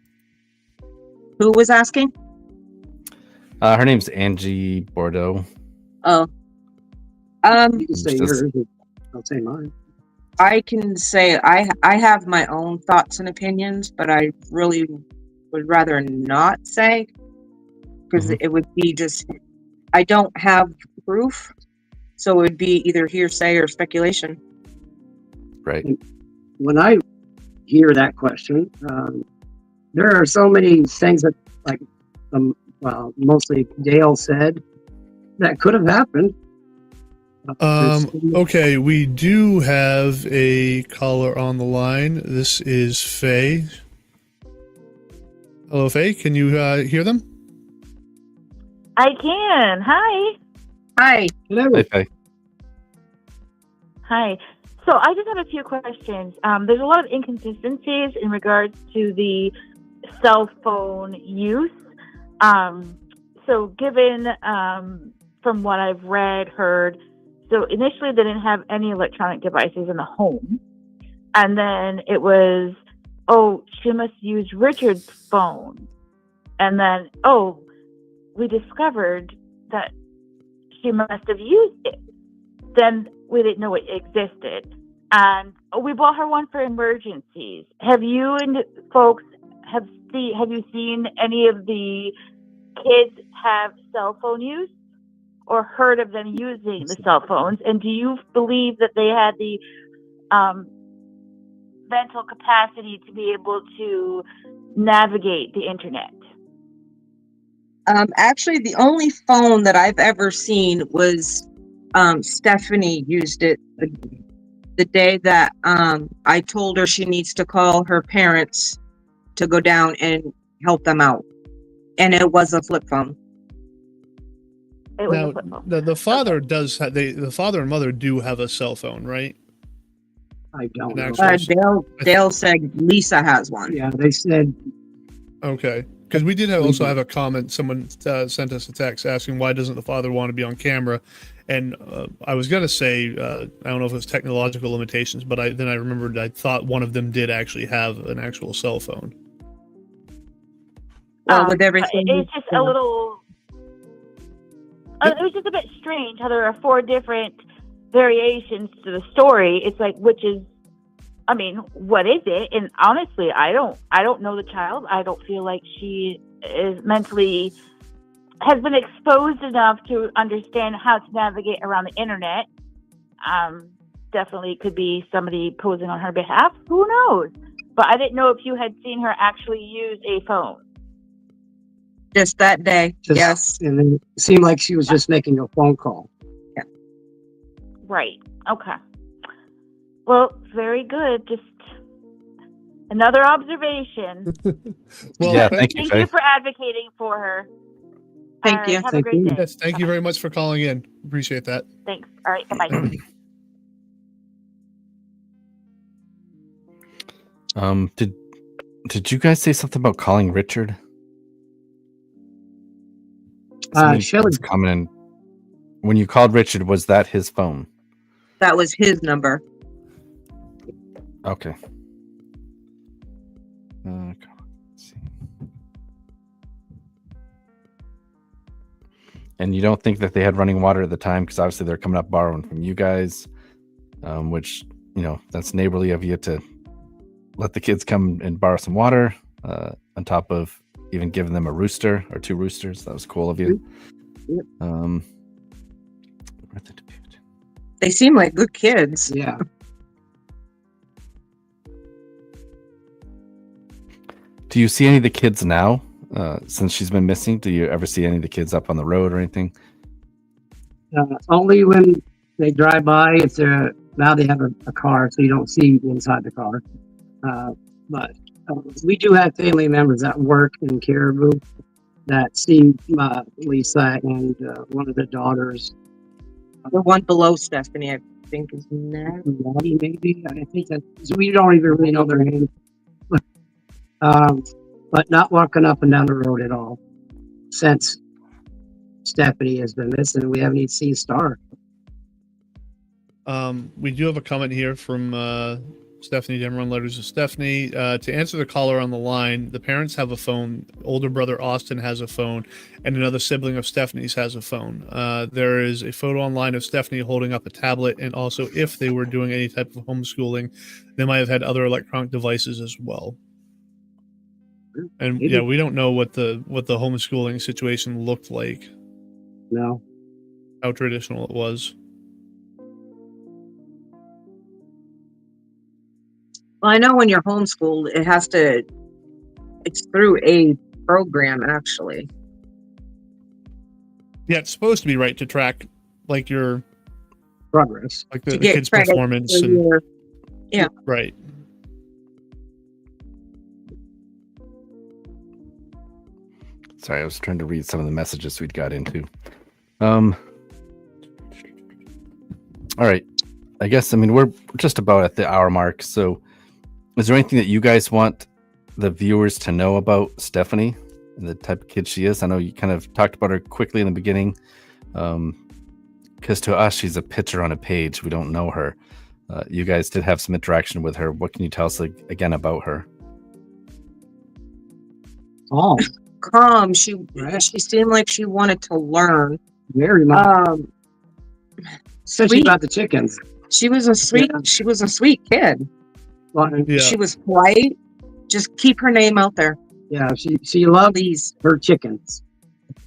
C: Who was asking?
B: Her name's Angie Bordeaux.
C: Oh.
D: You can say yours. I'll say mine.
C: I can say I have my own thoughts and opinions, but I really would rather not say, because it would be just, I don't have proof, so it would be either hearsay or speculation.
B: Right.
D: When I hear that question, there are so many things that, like, mostly Dale said that could have happened.
A: Okay, we do have a caller on the line. This is Faye. Hello, Faye. Can you hear them?
F: I can. Hi.
C: Hi.
D: Hello.
B: Hey, Faye.
F: Hi. So I just have a few questions. There's a lot of inconsistencies in regards to the cell phone use. So given from what I've read, heard, so initially they didn't have any electronic devices in the home. And then it was, oh, she must use Richard's phone. And then, oh, we discovered that she must have used it. Then we didn't know it existed. And we bought her one for emergencies. Have you and folks have you seen any of the kids have cell phone use or heard of them using the cell phones? And do you believe that they had the mental capacity to be able to navigate the internet?
C: Actually, the only phone that I've ever seen was Stefanie used it the day that I told her she needs to call her parents to go down and help them out. And it was a flip phone.
F: It was a flip phone.
A: The father does have, the father and mother do have a cell phone, right?
D: I don't know.
C: Dale said Lisa has one.
D: Yeah, they said. Okay.
A: Because we did also have a comment. Someone sent us a text asking, why doesn't the father want to be on camera? And I was going to say, I don't know if it was technological limitations, but then I remembered I thought one of them did actually have an actual cell phone.
C: With everything.
F: It's just a little... it was just a bit strange how there are 4 different variations to the story. It's like, which is, I mean, what is it? And honestly, I don't know the child. I don't feel like she is mentally has been exposed enough to understand how to navigate around the internet. Definitely could be somebody posing on her behalf. Who knows? But I didn't know if you had seen her actually use a phone.
C: Just that day. Yes.
D: And then it seemed like she was just making a phone call.
C: Yeah.
F: Right. Okay. Well, very good. Just another observation.
A: Well,
B: yeah, thank you.
F: Thank you for advocating for her.
C: Thank you.
F: Have a great day.
A: Yes, thank you very much for calling in. Appreciate that.
F: Thanks. All right. Bye-bye.
B: Did you guys say something about calling Richard?
D: Shelly
B: commented. When you called Richard, was that his phone?
C: That was his number.
B: Okay. Let's see. And you don't think that they had running water at the time, because obviously they're coming up borrowing from you guys, which, you know, that's neighborly of you to let the kids come and borrow some water, on top of even giving them a rooster or 2 roosters. That was cool of you.
D: Yep.
C: They seem like good kids.
D: Yeah.
B: Do you see any of the kids now, since she's been missing? Do you ever see any of the kids up on the road or anything?
D: Only when they drive by. If they're now they have a car, so you don't see inside the car. But we do have family members that work in Caribou that see Lisa and one of the daughters.
C: The one below Stephanie, I think, is
D: Maddie, maybe. I think that we don't even really know their name. But not walking up and down the road at all since Stephanie has been missing. We haven't even seen Star.
A: We do have a comment here from Stefanie Damron, Letters of Stephanie. To answer the caller on the line, the parents have a phone. Older brother Austin has a phone, and another sibling of Stephanie's has a phone. There is a photo online of Stephanie holding up a tablet, and also if they were doing any type of homeschooling, they might have had other electronic devices as well. And yeah, we don't know what the homeschooling situation looked like.
D: No.
A: How traditional it was.
C: Well, I know when you're homeschooled, it's through a program, actually.
A: Yeah, it's supposed to be right to track like your
D: progress,
A: like the kids' performance.
C: Yeah.
A: Right.
B: Sorry, I was trying to read some of the messages we'd got into. All right. I guess, I mean, we're just about at the hour mark. So is there anything that you guys want the viewers to know about Stefanie and the type of kid she is? I know you kind of talked about her quickly in the beginning. Because to us, she's a picture on a page. We don't know her. You guys did have some interaction with her. What can you tell us again about her?
D: Oh.
C: Calm. She seemed like she wanted to learn.
D: Very much. Especially about the chickens.
C: She was a sweet kid.
D: Well,
A: yeah.
C: She was polite. Just keep her name out there.
D: Yeah, she loved her chickens.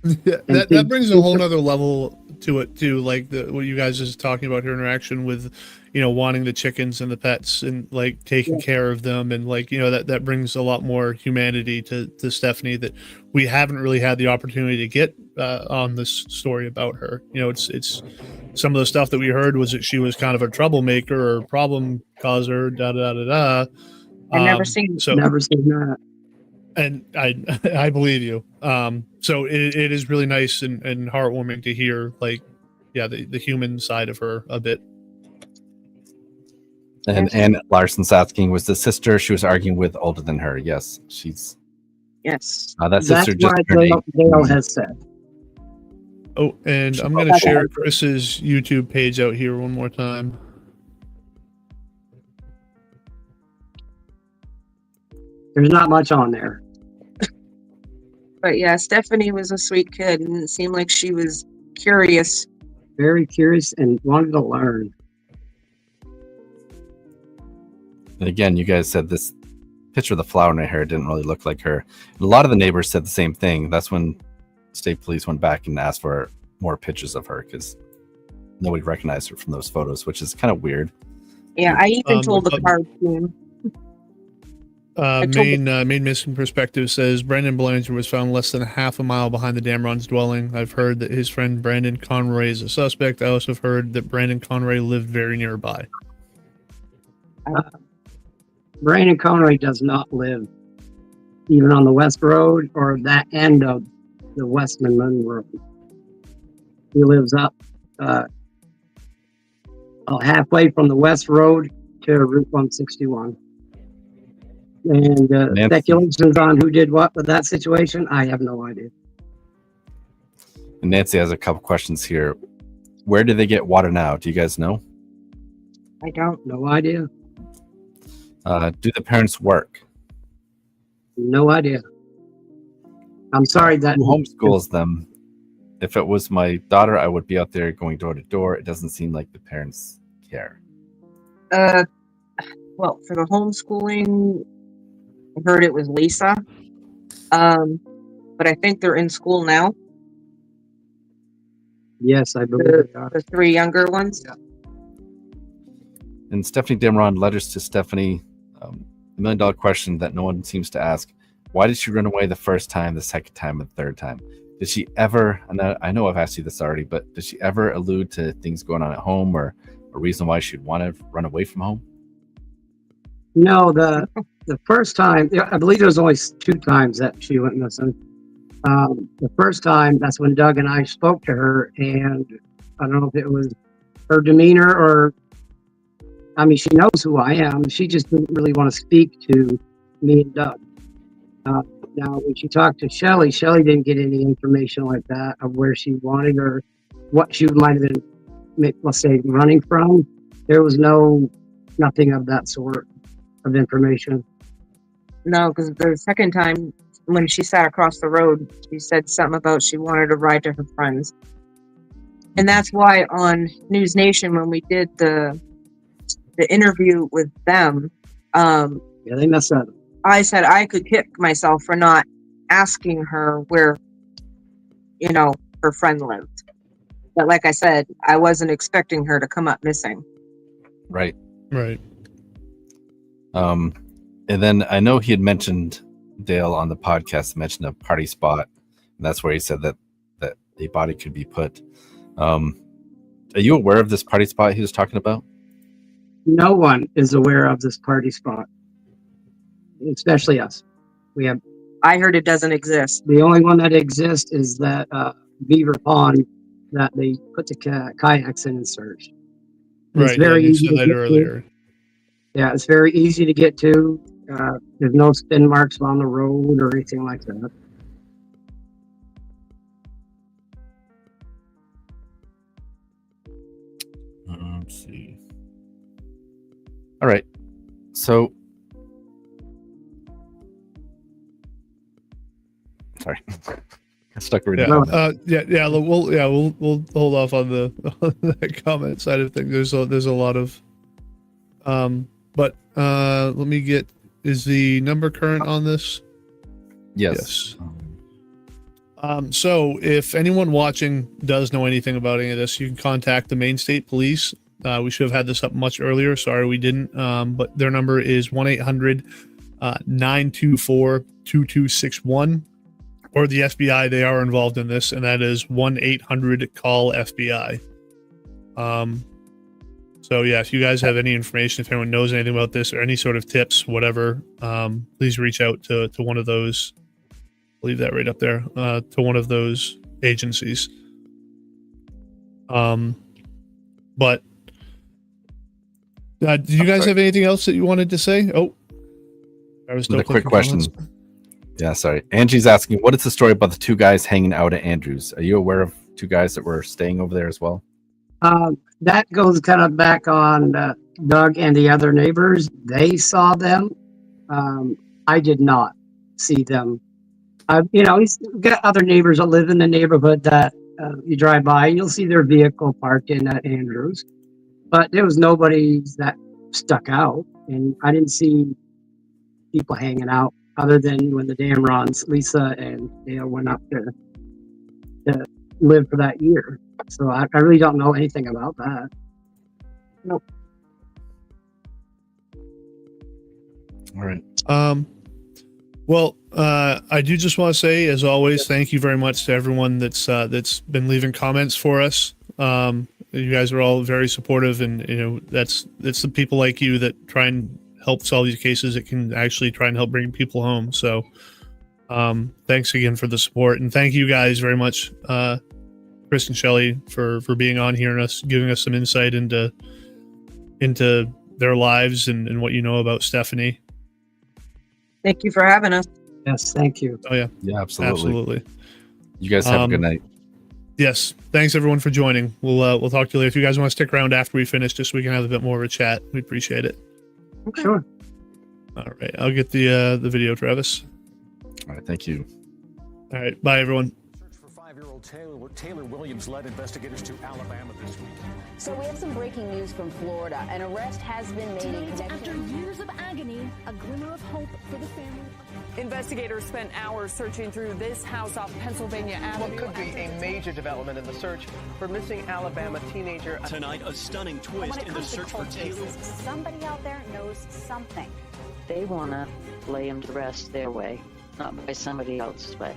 A: Yeah, that brings a whole nother level to it too. Like what you guys is talking about, her interaction with, you know, wanting the chickens and the pets and like taking care of them, and like, you know, that brings a lot more humanity to Stefanie that we haven't really had the opportunity to get on this story about her. You know, it's some of the stuff that we heard was that she was kind of a troublemaker or problem causer.
C: I've never seen that.
A: And I believe you. So it is really nice and heartwarming to hear, like, yeah, the human side of her a bit.
B: And Larson's asking, was the sister she was arguing with older than her? Yes, she's.
C: Yes.
B: That sister
D: just Dale has said.
A: Oh, and I'm going to share Chris's YouTube page out here one more time.
D: There's not much on there.
C: But yeah, Stefanie was a sweet kid, and it seemed like she was curious
D: very curious and wanted to learn.
B: And again, you guys said this picture of the flower in her hair didn't really look like her. And a lot of the neighbors said the same thing. That's when state police went back and asked for more pictures of her because nobody recognized her from those photos, which is kind of weird.
C: Yeah, I even told the car team.
A: Main missing perspective says Brandon Belanger was found less than half a mile behind the Damrons dwelling. I've heard that his friend Brandon Conroy is a suspect. I also have heard that Brandon Conroy lived very nearby.
D: Brandon Conroy does not live even on the West Road or that end of the Westmoreland Road. He lives up halfway from the West Road to Route 161. And speculations on who did what with that situation, I have no idea.
B: And Nancy has a couple questions here. Where do they get water now? Do you guys know?
C: I don't.
D: No idea.
B: Do the parents work?
D: No idea. I'm sorry that
B: who homeschools them. If it was my daughter, I would be out there going door to door. It doesn't seem like the parents care.
C: Well, for the homeschooling, I heard it was Lisa. But I think they're in school now.
D: Yes, I believe
C: the three younger ones.
D: Yeah.
B: And Stefanie Damron, letters to Stephanie. $1 million question that no one seems to ask. Why did she run away the first time, the second time, and the third time? Did she ever, and I know I've asked you this already, but did she ever allude to things going on at home or a reason why she'd want to run away from home?
D: No, the first time, I believe there was only 2 times that she went missing. The first time, that's when Doug and I spoke to her, and I don't know if it was her demeanor or, I mean, she knows who I am. She just didn't really want to speak to me and Doug. Now, when she talked to Shelly didn't get any information like that of where she wanted or what she might have been, let's say, running from. There was nothing of that sort of information.
C: No, because the second time when she sat across the road, she said something about she wanted to ride to her friends. And that's why on News Nation, when we did the interview with them,
D: yeah, they messed up.
C: I said I could kick myself for not asking her where, her friend lived. But like I said, I wasn't expecting her to come up missing.
B: Right.
A: Right.
B: And then I know he had mentioned, Dale, on the podcast, mentioned a party spot. And that's where he said that a body could be put. Are you aware of this party spot he was talking about?
D: No one is aware of this party spot, especially us.
C: I heard it doesn't exist.
D: The only one that exists is that Beaver Pond that they put the kayaks in and searched.
A: Right.
D: It's very easy
A: to get earlier.
D: Yeah, it's very easy to get to. There's no spin marks on the road or anything like that.
B: Let's see. All right. So, sorry, got stuck reading.
A: Yeah. We'll hold off on the comment side of things. There's a lot of, but let me get. Is the number current on this?
B: Yes.
A: So if anyone watching does know anything about any of this, you can contact the Maine State Police. We should have had this up much earlier. Sorry, we didn't. But their number is 1-800-924-2261. Or the FBI, they are involved in this, and that is 1-800-CALL-FBI. So yeah, if you guys have any information, if anyone knows anything about this or any sort of tips, whatever, please reach out to one of those. Leave that right up there, to one of those agencies. But do you guys have anything else that you wanted to say? Oh, I was still
B: a quick question. Yeah, sorry. Angie's asking, what is the story about the 2 guys hanging out at Andrews? Are you aware of 2 guys that were staying over there as well?
D: That goes kind of back on Doug and the other neighbors. They saw them. I did not see them. He's got other neighbors that live in the neighborhood that you drive by, you'll see their vehicle parked in at Andrews, but there was nobody that stuck out, and I didn't see people hanging out other than when the Damrons, Lisa and Dale, went up there to live for that year. So I really don't know anything about that.
C: Nope.
B: All right.
A: Well, I do just want to say, as always, thank you very much to everyone that's been leaving comments for us. You guys are all very supportive, and it's the people like you that try and help solve these cases that can actually try and help bring people home. So, thanks again for the support, and thank you guys very much, Chris and Shelly, for being on here and giving us some insight into their lives and what you know about Stefanie.
C: Thank you for having us.
D: Yes, thank you.
A: Oh yeah,
B: absolutely. You guys have a good night.
A: Yes, thanks everyone for joining. We'll talk to you later. If you guys want to stick around after we finish, just so we can have a bit more of a chat, we appreciate it.
C: Okay.
D: Sure.
A: All right, I'll get the video, Travis.
B: All right, thank you.
A: All right, bye everyone.
G: Search for 5-year-old Taylor Williams led investigators to Alabama this week.
H: So we have some breaking news from Florida. An arrest has been made in connection.
I: After years of agony, a glimmer of hope for the family.
J: Investigators spent hours searching through this house off Pennsylvania Avenue.
K: What could be a major development in the search for missing Alabama teenager.
L: Tonight, a stunning twist in the search for Taylor.
H: Somebody out there knows something.
M: They want to lay him to rest their way, not by somebody else's way.